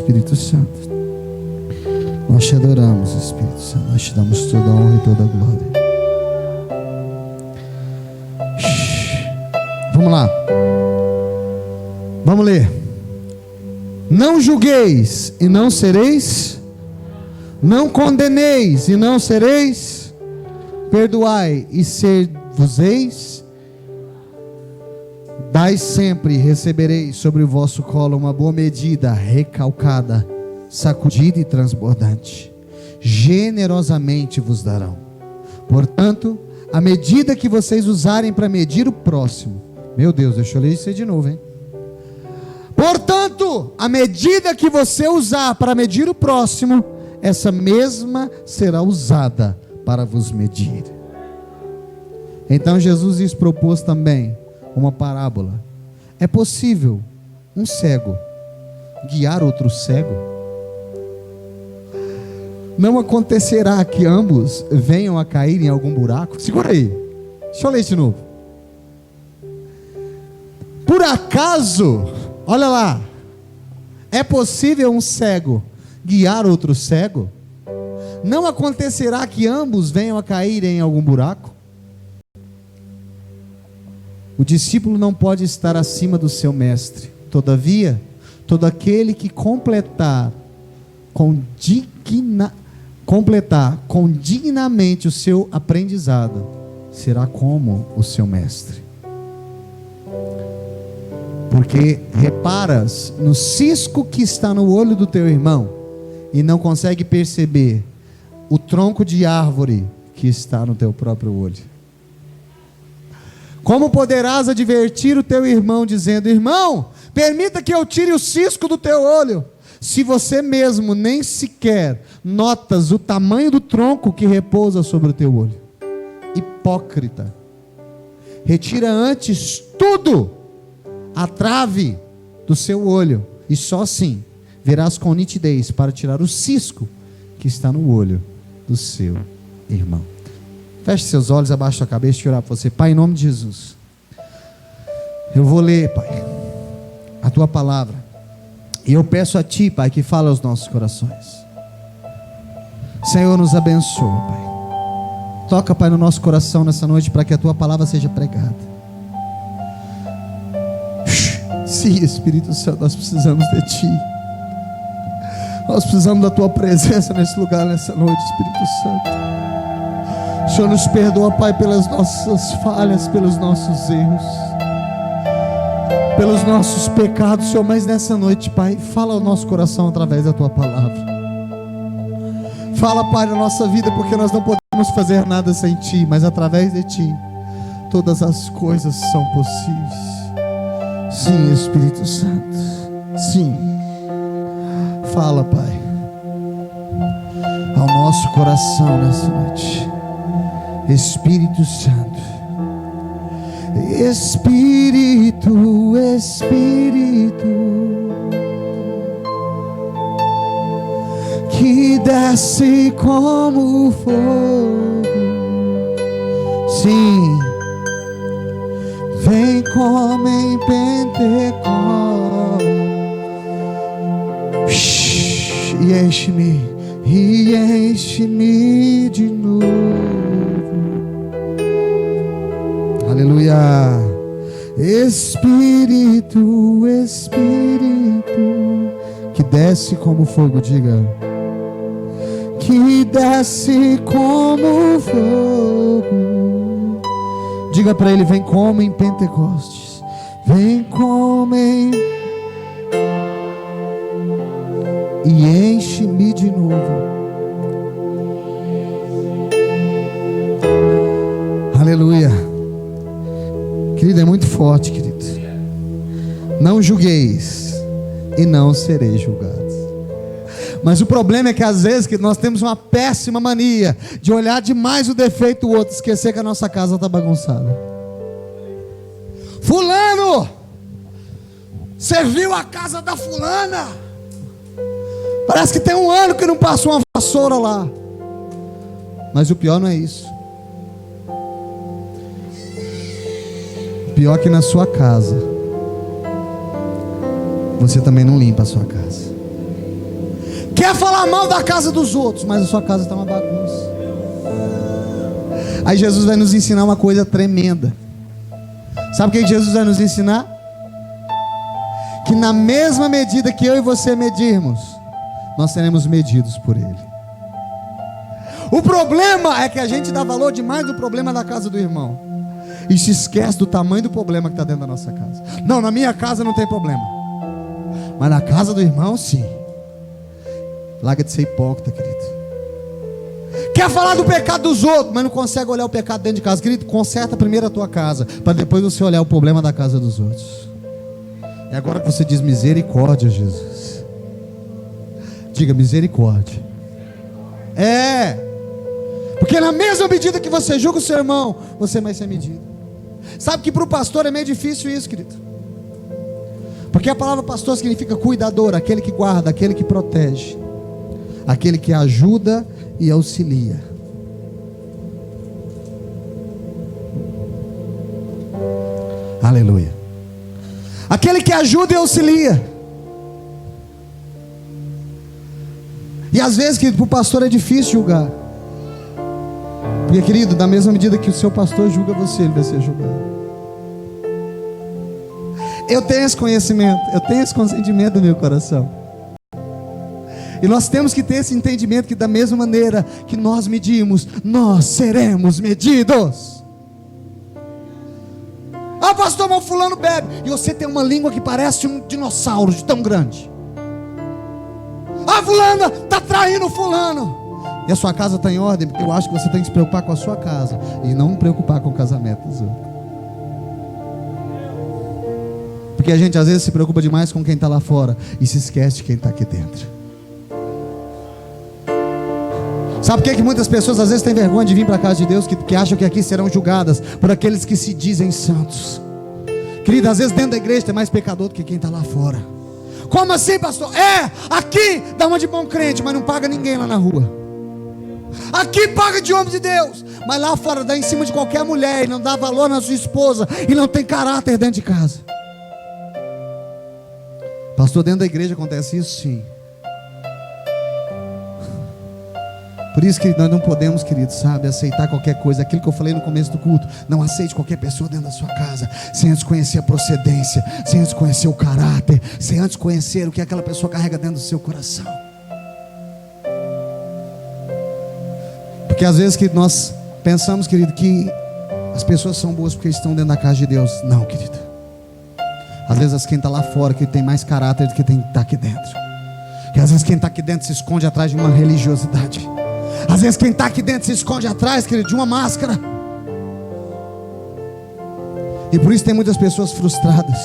Espírito Santo. Nós te adoramos, Espírito Santo. Nós te damos toda a honra e toda a glória. Vamos lá. Vamos ler. Não julgueis e não sereis. Não condeneis e não sereis. Perdoai e ser-vos-eis. Dai sempre e recebereis sobre o vosso colo uma boa medida, recalcada, sacudida e transbordante. Generosamente vos darão. Portanto, a medida que vocês usarem para medir o próximo. Meu Deus, deixa eu ler isso aí de novo, hein? Portanto, a medida que você usar para medir o próximo, essa mesma será usada para vos medir. Então Jesus lhes propôs também uma parábola. É possível um cego guiar outro cego? Não acontecerá que ambos venham a cair em algum buraco? Segura aí, deixa eu ler de novo. Por acaso, olha lá, é possível um cego guiar outro cego? Não acontecerá que ambos venham a cair em algum buraco? O discípulo não pode estar acima do seu mestre. Todavia, todo aquele que completar dignamente o seu aprendizado será como o seu mestre. Porque reparas no cisco que está no olho do teu irmão e não consegue perceber o tronco de árvore que está no teu próprio olho. Como poderás advertir o teu irmão dizendo: irmão, permita que eu tire o cisco do teu olho, se você mesmo nem sequer notas o tamanho do tronco que repousa sobre o teu olho? Hipócrita, retira antes tudo a trave do seu olho, e só assim verás com nitidez para tirar o cisco que está no olho do seu irmão. Feche seus olhos, abaixe sua cabeça e orar para você. Pai, em nome de Jesus, eu vou ler, Pai, a tua palavra, e eu peço a ti, Pai, que fale aos nossos corações. Senhor, nos abençoa, Pai. Toca, Pai, no nosso coração nessa noite, para que a tua palavra seja pregada. Sim, Espírito Santo, nós precisamos de ti. Nós precisamos da tua presença nesse lugar, nessa noite, Espírito Santo. O Senhor nos perdoa, Pai, pelas nossas falhas, pelos nossos erros, pelos nossos pecados, Senhor. Mas nessa noite, Pai, fala ao nosso coração através da tua palavra. Fala, Pai, na nossa vida, porque nós não podemos fazer nada sem ti, mas através de ti todas as coisas são possíveis. Sim, Espírito Santo, sim. Fala, Pai, ao nosso coração nessa noite. Espírito Santo, Espírito, Espírito, que desce como fogo. Sim, vem como em Pentecostes e enche-me de novo. Aleluia. Espírito, Espírito, que desce como fogo, diga. Que desce como fogo. Diga para ele: vem como em Pentecostes. Vem como em... e enche-me de novo. Aleluia. Querido, é muito forte, querido. Não julgueis e não sereis julgados. Mas o problema é que às vezes que nós temos uma péssima mania de olhar demais o defeito do outro, esquecer que a nossa casa está bagunçada. Fulano, você viu a casa da fulana? Parece que tem um ano que não passa uma vassoura lá. Mas o pior não é isso. O pior é que na sua casa você também não limpa a sua casa. Quer falar mal da casa dos outros, mas a sua casa está uma bagunça. Aí Jesus vai nos ensinar uma coisa tremenda. Sabe o que Jesus vai nos ensinar? Que na mesma medida que eu e você medirmos, nós seremos medidos por Ele. O problema é que a gente dá valor demais no problema da casa do irmão e se esquece do tamanho do problema que está dentro da nossa casa. Não, na minha casa não tem problema, mas na casa do irmão sim. Larga de ser hipócrita, querido. Quer falar do pecado dos outros, mas não consegue olhar o pecado dentro de casa. Querido, conserta primeiro a tua casa, para depois você olhar o problema da casa dos outros. É agora que você diz misericórdia, Jesus. Diga misericórdia. Porque na mesma medida que você julga o seu irmão, você vai ser medido. Sabe que para o pastor é meio difícil isso, querido. Porque a palavra pastor significa cuidador, aquele que guarda, aquele que protege, aquele que ajuda e auxilia. Aleluia. Aquele que ajuda e auxilia. E às vezes, querido, para o pastor é difícil julgar. Porque, querido, da mesma medida que o seu pastor julga você, ele vai ser julgado. Eu tenho esse conhecimento, eu tenho esse consentimento no meu coração. E nós temos que ter esse entendimento que da mesma maneira que nós medimos, nós seremos medidos. Ah, pastor, mas fulano bebe. E você tem uma língua que parece um dinossauro de tão grande. Ah, fulana está traindo fulano. E a sua casa está em ordem? Eu acho que você tem que se preocupar com a sua casa e não preocupar com o casamento dos outros. Porque a gente às vezes se preocupa demais com quem está lá fora e se esquece de quem está aqui dentro. Sabe por que muitas pessoas às vezes têm vergonha de vir para a casa de Deus, que acham que aqui serão julgadas por aqueles que se dizem santos? Querido, às vezes dentro da igreja tem mais pecador do que quem está lá fora. Como assim, pastor? Aqui dá uma de bom crente, mas não paga ninguém lá na rua. Aqui paga de homem de Deus, mas lá fora dá em cima de qualquer mulher e não dá valor na sua esposa e não tem caráter dentro de casa. Pastor, dentro da igreja acontece isso sim. Por isso que nós não podemos, querido, sabe, aceitar qualquer coisa. Aquilo que eu falei no começo do culto. Não aceite qualquer pessoa dentro da sua casa sem antes conhecer a procedência, sem antes conhecer o caráter, sem antes conhecer o que aquela pessoa carrega dentro do seu coração. Porque às vezes que nós pensamos, querido, que as pessoas são boas porque estão dentro da casa de Deus. Não, querido. Às vezes quem está lá fora que tem mais caráter do que tem que estar aqui dentro. E às vezes quem está aqui dentro se esconde atrás de uma religiosidade. Às vezes quem está aqui dentro se esconde atrás, querido, de uma máscara. E por isso tem muitas pessoas frustradas,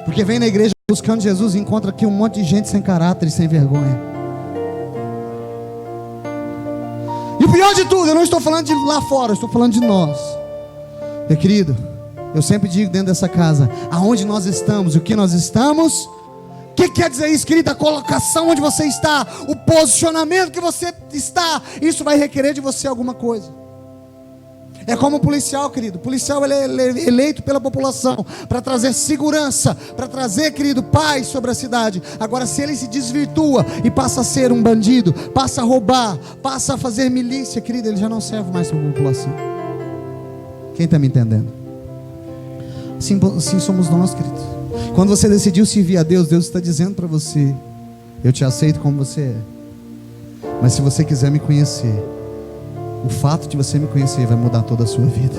porque vem na igreja buscando Jesus e encontra aqui um monte de gente sem caráter e sem vergonha. E o pior de tudo, eu não estou falando de lá fora, eu estou falando de nós. Meu querido, eu sempre digo dentro dessa casa, aonde nós estamos, o que nós estamos. O que quer dizer isso, querido? A colocação onde você está, o posicionamento que você está, isso vai requerer de você alguma coisa. É como o policial, querido. O policial ele é eleito pela população para trazer segurança, para trazer, querido, paz sobre a cidade. Agora, se ele se desvirtua e passa a ser um bandido, passa a roubar, passa a fazer milícia, querido, ele já não serve mais para a população. Quem está me entendendo? Assim somos nós, querido. Quando você decidiu servir a Deus, Deus está dizendo para você: eu te aceito como você é, mas se você quiser me conhecer, o fato de você me conhecer vai mudar toda a sua vida.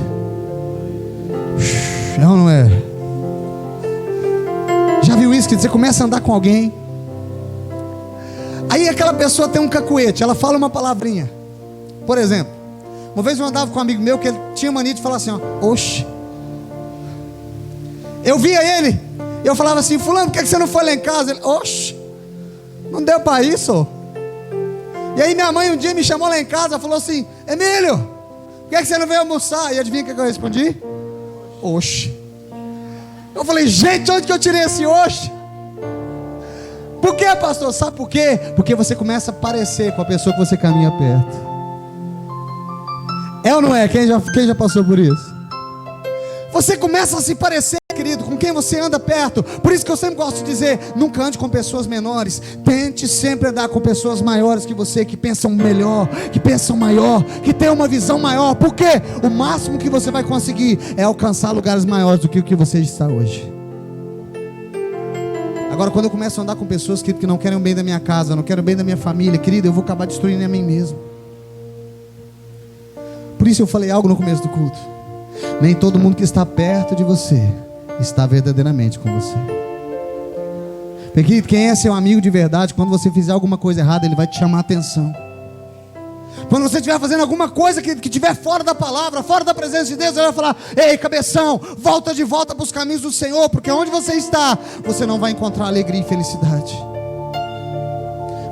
É ou não é? Já viu isso? Que você começa a andar com alguém, aí aquela pessoa tem um cacuete, ela fala uma palavrinha. Por exemplo, uma vez eu andava com um amigo meu que ele tinha mania de falar assim, ó, oxe. Eu via ele, eu falava assim, fulano, por que você não foi lá em casa? Ele, oxe, não deu para isso. E aí minha mãe um dia me chamou lá em casa, falou assim, Emílio, por que você não veio almoçar? E adivinha o que eu respondi? Oxe. Eu falei, gente, onde que eu tirei esse oxe? Por que, pastor? Sabe por quê? Porque você começa a parecer com a pessoa que você caminha perto. É ou não é? Quem já passou por isso? você começa a se parecer, querido, com quem você anda perto. Por isso que eu sempre gosto de dizer, nunca ande com pessoas menores. Tente sempre andar com pessoas maiores que você, que pensam melhor, que pensam maior, que têm uma visão maior. Por quê? O máximo que você vai conseguir é alcançar lugares maiores do que o que você está hoje. Agora, quando eu começo a andar com pessoas, querido, que não querem o bem da minha casa, não querem o bem da minha família, querido, eu vou acabar destruindo a mim mesmo. Por isso eu falei algo no começo do culto. Nem todo mundo que está perto de você está verdadeiramente com você. Porque, querido, quem é seu amigo de verdade, quando você fizer alguma coisa errada, ele vai te chamar a atenção. Quando você estiver fazendo alguma coisa que estiver fora da palavra, fora da presença de Deus, ele vai falar: ei, cabeção, volta de volta para os caminhos do Senhor, porque onde você está, você não vai encontrar alegria e felicidade,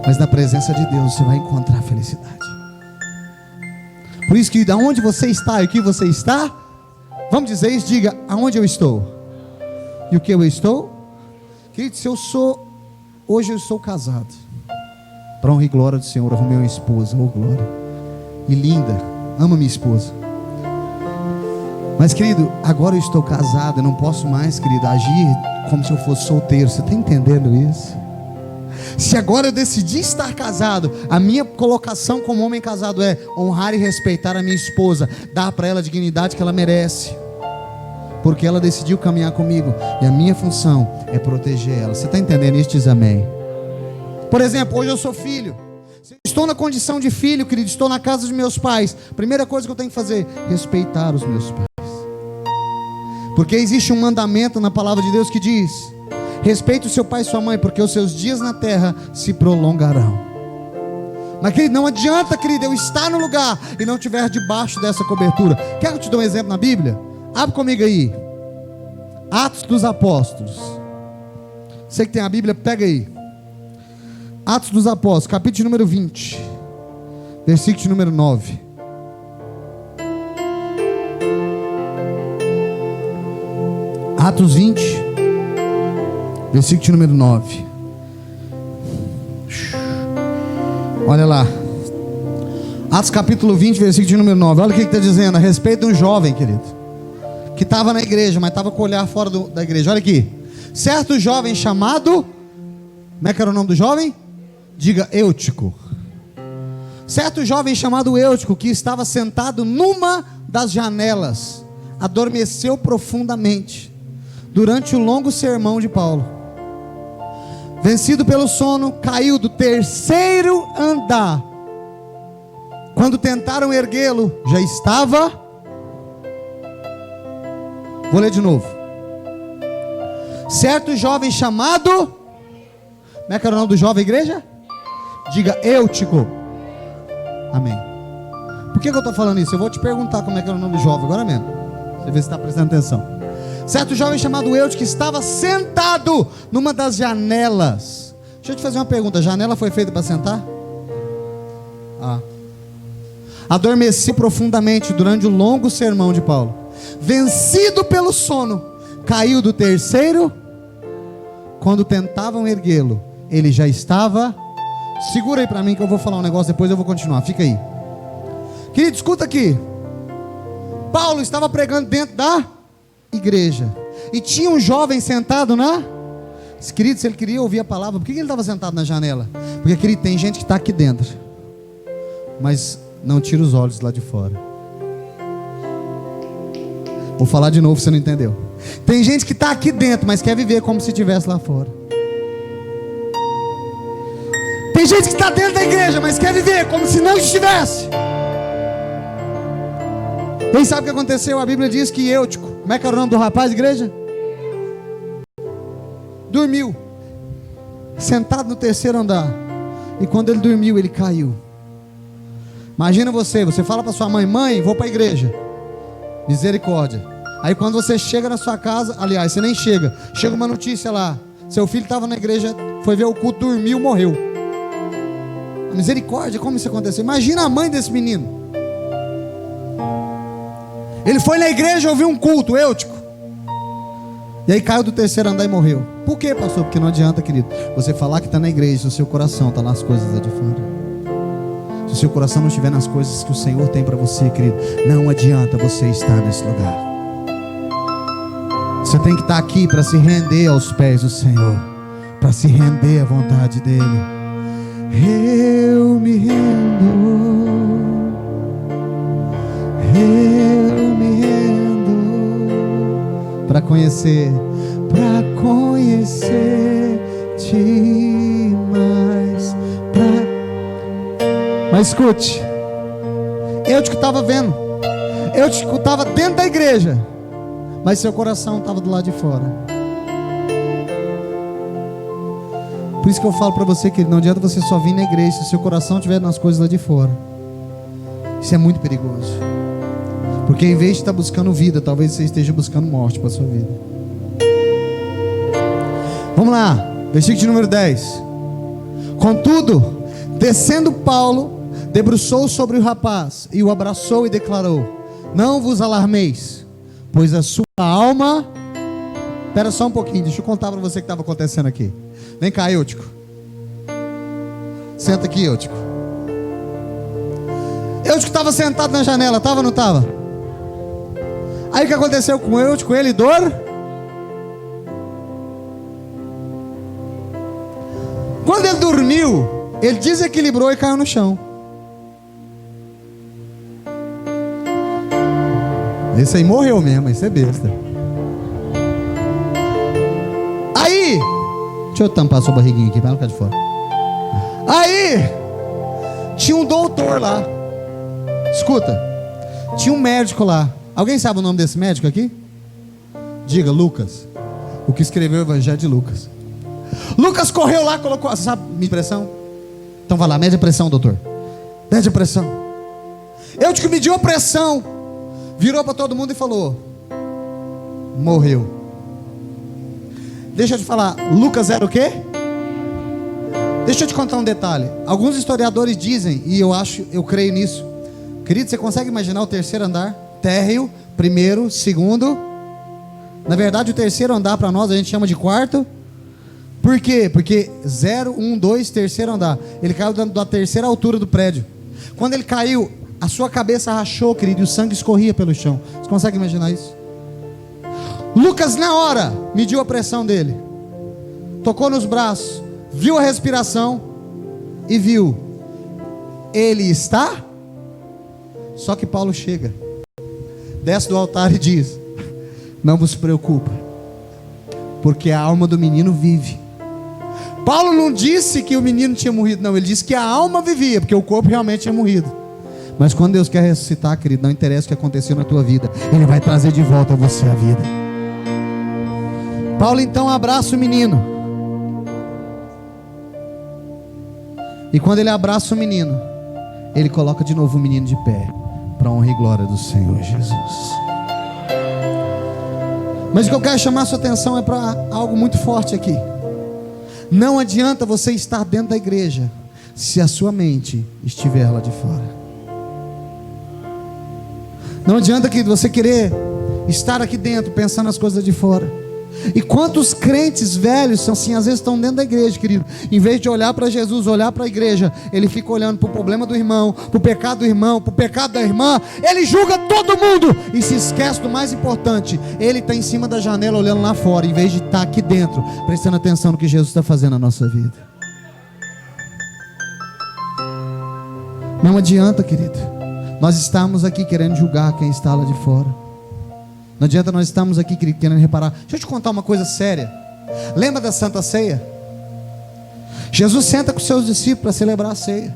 mas na presença de Deus você vai encontrar felicidade. Por isso que aonde você está e o que você está, vamos dizer isso, diga: aonde eu estou e o que eu estou. Querido, se eu sou, hoje eu estou casado, para honra e glória do Senhor, arrumei uma esposa, oh glória, e linda, amo minha esposa. Mas, querido, agora eu estou casado, eu não posso mais, querido, agir como se eu fosse solteiro. Você está entendendo isso? Se agora eu decidi estar casado, a minha colocação como homem casado é honrar e respeitar a minha esposa, dar para ela a dignidade que ela merece, porque ela decidiu caminhar comigo, e a minha função é proteger ela. Você está entendendo isso? Diz amém. Por exemplo, hoje eu sou filho, estou na condição de filho, querido, estou na casa dos meus pais. Primeira coisa que eu tenho que fazer, respeitar os meus pais, porque existe um mandamento na palavra de Deus que diz: respeite o seu pai e sua mãe, porque os seus dias na terra se prolongarão. Mas, querido, não adianta, querido, eu estar no lugar e não estiver debaixo dessa cobertura. Quer que eu te dê um exemplo na Bíblia? Abre comigo aí, Atos dos Apóstolos. Você que tem a Bíblia, pega aí, Atos dos Apóstolos, capítulo número 20, versículo número 9. Atos 20, versículo número 9. Olha lá, Atos capítulo 20, versículo número 9. Olha o que está dizendo a respeito de um jovem, querido, que estava na igreja, mas estava com o olhar fora da igreja. Olha aqui: certo jovem chamado, como é que era o nome do jovem? Diga: Eutico. Certo jovem chamado Eutico, que estava sentado numa das janelas, adormeceu profundamente durante o longo sermão de Paulo. Vencido pelo sono, caiu do terceiro andar. Quando tentaram erguê-lo, já estava... Vou ler de novo. Certo jovem chamado... Como é que era o nome do jovem, igreja? Diga: Eutico. Amém. Por que eu estou falando isso? Eu vou te perguntar como é que era o nome do jovem agora mesmo. Você vê se está prestando atenção. Certo jovem chamado Eutico estava sentado numa das janelas. Deixa eu te fazer uma pergunta: janela foi feita para sentar? Adormeci profundamente durante o longo sermão de Paulo. Vencido pelo sono, caiu do terceiro. Quando tentavam erguê-lo, ele já estava... Segura aí para mim que eu vou falar um negócio, depois eu vou continuar, fica aí. Querido, escuta aqui. Paulo estava pregando dentro da igreja, e tinha um jovem sentado na... Querido, se ele queria ouvir a palavra, por que ele estava sentado na janela? Porque, querido, tem gente que está aqui dentro, mas não tira os olhos lá de fora. Vou falar de novo, você não entendeu. Tem gente que está aqui dentro, mas quer viver como se estivesse lá fora. Tem gente que está dentro da igreja, mas quer viver como se não estivesse. Quem sabe o que aconteceu? A Bíblia diz que Eutico, como é que era o nome do rapaz, igreja? Dormiu, sentado no terceiro andar. E quando ele dormiu, ele caiu. Imagina você fala para sua mãe: mãe, vou para a igreja. Misericórdia. Aí quando você chega na sua casa, aliás, você nem chega uma notícia lá: seu filho estava na igreja, foi ver o culto, dormiu, morreu. Misericórdia, como isso aconteceu? Imagina a mãe desse menino. Ele foi na igreja, ouviu um culto, Eutico, e aí caiu do terceiro andar e morreu. Por quê, pastor? Porque não adianta, querido, você falar que está na igreja se o seu coração está nas coisas lá de fora. Se o seu coração não estiver nas coisas que o Senhor tem para você, querido, não adianta você estar nesse lugar. Você tem que estar aqui para se render aos pés do Senhor, para se render à vontade dEle. Eu me rendo, eu me rendo para conhecer-te mais. Mas escute, eu te estava vendo, eu te escutava dentro da igreja, mas seu coração estava do lado de fora. Por isso que eu falo para você, que não adianta você só vir na igreja se o seu coração estiver nas coisas lá de fora. Isso é muito perigoso, porque em vez de estar buscando vida, talvez você esteja buscando morte para a sua vida. Vamos lá, versículo de número 10. Contudo, descendo Paulo, debruçou sobre o rapaz e o abraçou e declarou: não vos alarmeis, pois a sua alma... Espera só um pouquinho, deixa eu contar para você o que estava acontecendo aqui. Vem cá, Eutico. Senta aqui, Eutico. Eutico estava sentado na janela, estava ou não estava? Aí o que aconteceu com o Eutico? Ele dor. Quando ele dormiu, ele desequilibrou e caiu no chão. Esse aí morreu mesmo, isso é besta. Aí, deixa eu tampar a sua barriguinha aqui para não ficar de fora. Aí, tinha um doutor lá. Escuta, tinha um médico lá. Alguém sabe o nome desse médico aqui? Diga, Lucas. O que escreveu o Evangelho de Lucas. Lucas correu lá, colocou, sabe, minha pressão? Então vai lá, mede a pressão, doutor. Mede a pressão. Eu te mediu a pressão, virou para todo mundo e falou: morreu. Deixa eu te falar, Lucas era o quê? Deixa eu te contar um detalhe. Alguns historiadores dizem, e eu creio nisso. Querido, você consegue imaginar o terceiro andar? Térreo, primeiro, segundo. Na verdade, o terceiro andar para nós a gente chama de quarto. Por quê? Porque 0, 1, 2, terceiro andar. Ele caiu da terceira altura do prédio. Quando ele caiu, a sua cabeça rachou, querido, e o sangue escorria pelo chão. Você consegue imaginar isso? Lucas, na hora, mediu a pressão dele, tocou nos braços, viu a respiração e viu: ele está. Só que Paulo chega, desce do altar e diz: não vos preocupe, porque a alma do menino vive. Paulo não disse que o menino tinha morrido, não, ele disse que a alma vivia, porque o corpo realmente tinha morrido. Mas quando Deus quer ressuscitar, querido, não interessa o que aconteceu na tua vida, Ele vai trazer de volta a você a vida. Paulo então abraça o menino, e quando ele abraça o menino, ele coloca de novo o menino de pé, para a honra e glória do Senhor Jesus. Mas o que eu quero chamar a sua atenção é para algo muito forte aqui. Não adianta você estar dentro da igreja se a sua mente estiver lá de fora. Não adianta que você querer estar aqui dentro pensando nas coisas de fora. E quantos crentes velhos são assim, às vezes estão dentro da igreja, querido, em vez de olhar para Jesus, olhar para a igreja, ele fica olhando para o problema do irmão, para o pecado do irmão, para o pecado da irmã. Ele julga todo mundo e se esquece do mais importante. Ele está em cima da janela olhando lá fora, em vez de estar aqui dentro prestando atenção no que Jesus está fazendo na nossa vida. Não adianta, querido, nós estamos aqui querendo julgar quem está lá de fora. Não adianta nós estarmos aqui querendo reparar. Deixa eu te contar uma coisa séria. Lembra da Santa Ceia? Jesus senta com seus discípulos para celebrar a ceia.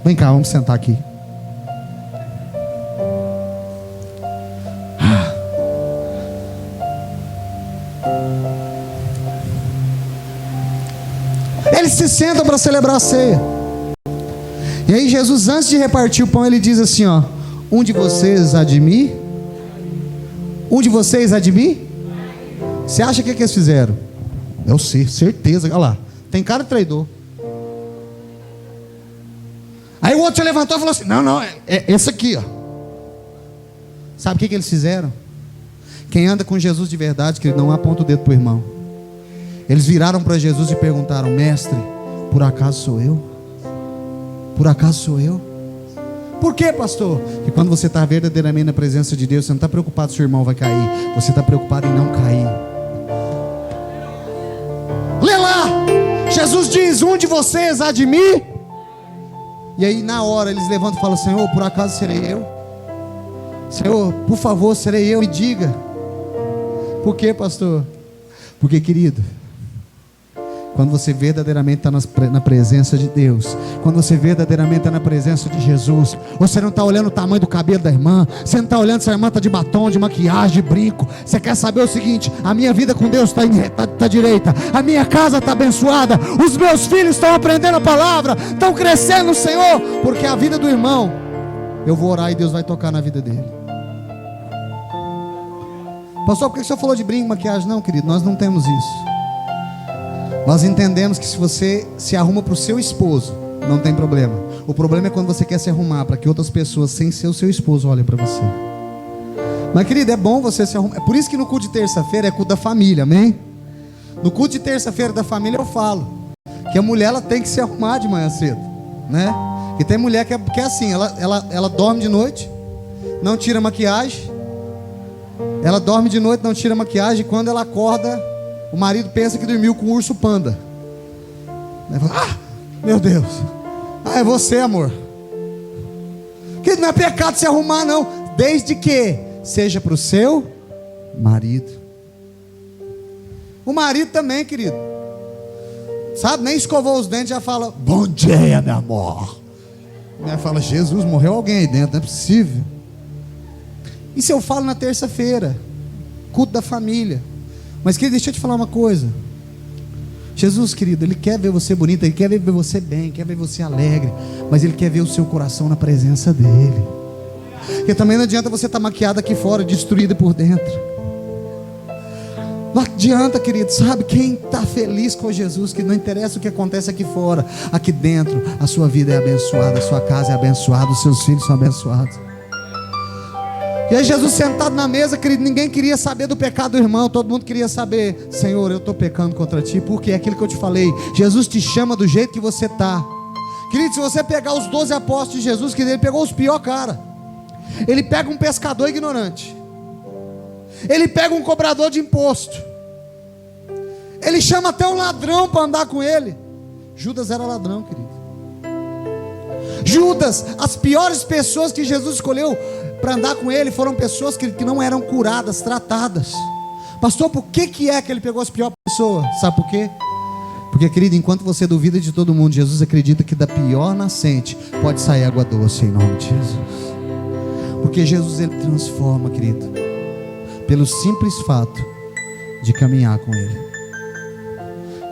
Vem cá, vamos sentar aqui. Eles se sentam para celebrar a ceia. E aí Jesus, antes de repartir o pão, ele diz assim, ó: um de vocês há de mim? Um de vocês há de mim? Você acha que eles fizeram? Eu sei, certeza. Olha lá, tem cara de traidor. Aí o outro se levantou e falou assim: não, é esse aqui, ó. Sabe o que eles fizeram? Quem anda com Jesus de verdade, que ele não aponta o dedo para o irmão. Eles viraram para Jesus e perguntaram: mestre, por acaso sou eu? Por acaso sou eu? Por quê, pastor? Porque quando você está verdadeiramente na presença de Deus, você não está preocupado se o irmão vai cair, você está preocupado em não cair. Lê lá, Jesus diz: um de vocês há de mim. E aí na hora eles levantam e falam: Senhor, por acaso serei eu? Senhor, por favor, serei eu, me diga. Por quê, pastor? Porque, querido, quando você verdadeiramente está na presença de Deus, quando você verdadeiramente está na presença de Jesus, você não está olhando o tamanho do cabelo da irmã, você não está olhando se a irmã está de batom, de maquiagem, de brinco. Você quer saber o seguinte: a minha vida com Deus está direita, a minha casa está abençoada, os meus filhos estão aprendendo a palavra, estão crescendo no Senhor, porque a vida do irmão, eu vou orar e Deus vai tocar na vida dele. Pastor, por que o senhor falou de brinco, maquiagem? Não, querido, nós não temos isso. Nós entendemos que se você se arruma para o seu esposo, não tem problema. O problema é quando você quer se arrumar para que outras pessoas, sem ser o seu esposo, olhem para você. Mas, querido, é bom você se arrumar. É por isso que no culto de terça-feira é culto da família, amém? No culto de terça-feira da família eu falo que a mulher ela tem que se arrumar de manhã cedo, né? E tem mulher que é assim, ela dorme de noite, não tira maquiagem. Ela dorme de noite, não tira maquiagem. E quando ela acorda, o marido pensa que dormiu com um urso panda. Ah, meu Deus. Ah, é você, amor. Que não é pecado se arrumar, não. Desde que seja para o seu marido. O marido também, querido. Sabe, nem escovou os dentes, já fala: bom dia, meu amor. A mulher fala: Jesus, morreu alguém aí dentro, não é possível. Isso eu falo na terça-feira, culto da família. Mas, querido, deixa eu te falar uma coisa. Jesus, querido, Ele quer ver você bonita, Ele quer ver você bem, quer ver você alegre, mas Ele quer ver o seu coração na presença dEle. Porque também não adianta você estar maquiada aqui fora, destruída por dentro. Não adianta, querido, sabe? Quem está feliz com Jesus, que não interessa o que acontece aqui fora, aqui dentro, a sua vida é abençoada, a sua casa é abençoada, os seus filhos são abençoados. E aí Jesus sentado na mesa, querido, ninguém queria saber do pecado do irmão, todo mundo queria saber: Senhor, eu estou pecando contra ti, porque é aquilo que eu te falei, Jesus te chama do jeito que você está. Querido, se você pegar os 12 apóstolos de Jesus, querido, ele pegou os piores cara. Ele pega um pescador ignorante, ele pega um cobrador de imposto, ele chama até um ladrão para andar com ele. Judas era ladrão, querido. Judas, as piores pessoas que Jesus escolheu para andar com ele foram pessoas que não eram curadas, tratadas. Pastor, por que é que ele pegou as piores pessoas? Sabe por quê? Porque, querido, enquanto você duvida de todo mundo, Jesus acredita que da pior nascente pode sair água doce, em nome de Jesus. Porque Jesus, Ele transforma, querido, pelo simples fato de caminhar com Ele.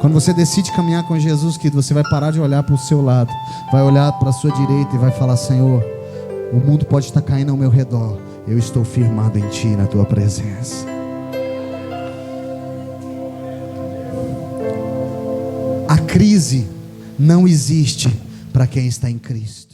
Quando você decide caminhar com Jesus, querido, você vai parar de olhar para o seu lado, vai olhar para a sua direita e vai falar: Senhor, o mundo pode estar caindo ao meu redor, eu estou firmado em Ti, na Tua presença. A crise não existe para quem está em Cristo.